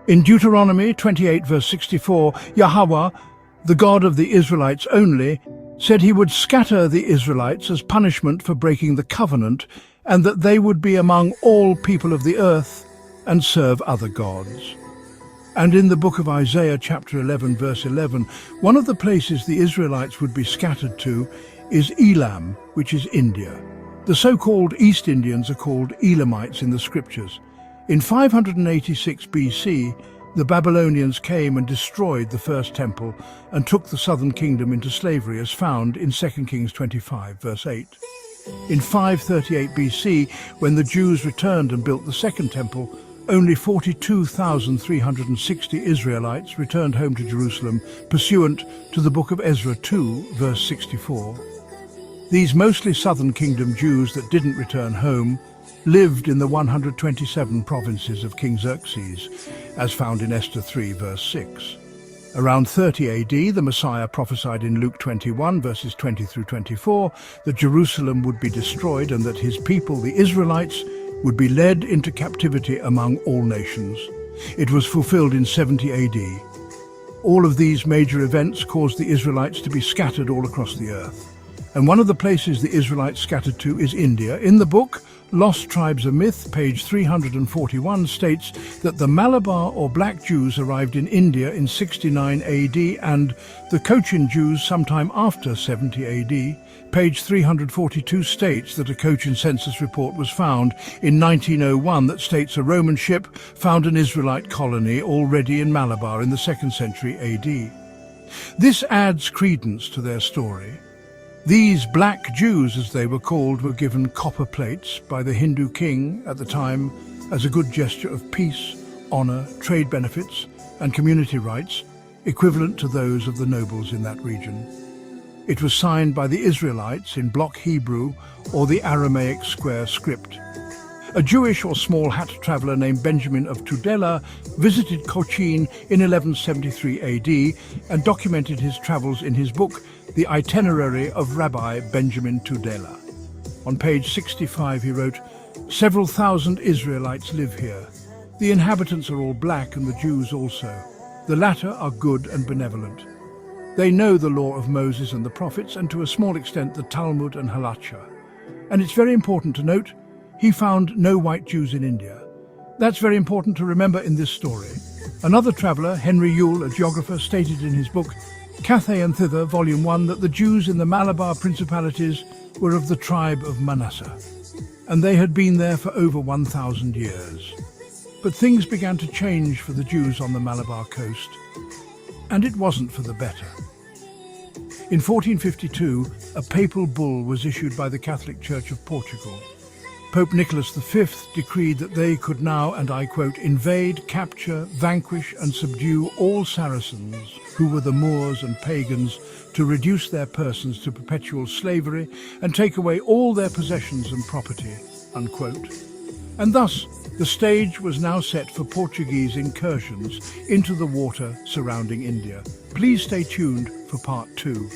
In Deuteronomy 28 verse 64, Yahweh, the God of the Israelites only, said he would scatter the Israelites as punishment for breaking the covenant, and that they would be among all people of the earth and serve other gods. And in the book of Isaiah chapter 11 verse 11, one of the places the Israelites would be scattered to is Elam, which is India. The so-called East Indians are called Elamites in the scriptures. In 586 BC, the Babylonians came and destroyed the first temple and took the southern kingdom into slavery, as found in 2 Kings 25 verse 8. In 538 BC, when the Jews returned and built the second temple, only 42,360 Israelites returned home to Jerusalem, pursuant to the book of Ezra 2 verse 64. These mostly southern kingdom Jews that didn't return home lived in the 127 provinces of King Xerxes, as found in Esther 3 verse 6. Around 30 AD, the Messiah prophesied in Luke 21 verses 20 through 24 that Jerusalem would be destroyed and that his people, the Israelites, would be led into captivity among all nations. It was fulfilled in 70 AD. All of these major events caused the Israelites to be scattered all across the earth. And one of the places the Israelites scattered to is India. In the book Lost Tribes of Myth, page 341, states that the Malabar or Black Jews arrived in India in 69 AD and the Cochin Jews sometime after 70 AD. Page 342 states that a Cochin census report was found in 1901 that states a Roman ship found an Israelite colony already in Malabar in the 2nd century AD. This adds credence to their story. These Black Jews, as they were called, were given copper plates by the Hindu king at the time as a good gesture of peace, honor, trade benefits, and community rights, equivalent to those of the nobles in that region. It was signed by the Israelites in block Hebrew or the Aramaic square script. A Jewish or small hat traveller named Benjamin of Tudela visited Cochin in 1173 AD and documented his travels in his book, The Itinerary of Rabbi Benjamin Tudela. On page 65 he wrote, "Several thousand Israelites live here. The inhabitants are all black and the Jews also. The latter are good and benevolent. They know the law of Moses and the prophets, and to a small extent the Talmud and Halacha. And it's very important to note, he found no white Jews in India. That's very important to remember in this story." Another traveller, Henry Yule, a geographer, stated in his book, Cathay and Thither, Volume 1, that the Jews in the Malabar Principalities were of the tribe of Manasseh, and they had been there for over 1,000 years. But things began to change for the Jews on the Malabar coast, and it wasn't for the better. In 1452, a papal bull was issued by the Catholic Church of Portugal. Pope Nicholas V decreed that they could now, and I quote, "invade, capture, vanquish and subdue all Saracens who were the Moors and pagans, to reduce their persons to perpetual slavery and take away all their possessions and property," unquote. And thus, the stage was now set for Portuguese incursions into the water surrounding India. Please stay tuned for part 2.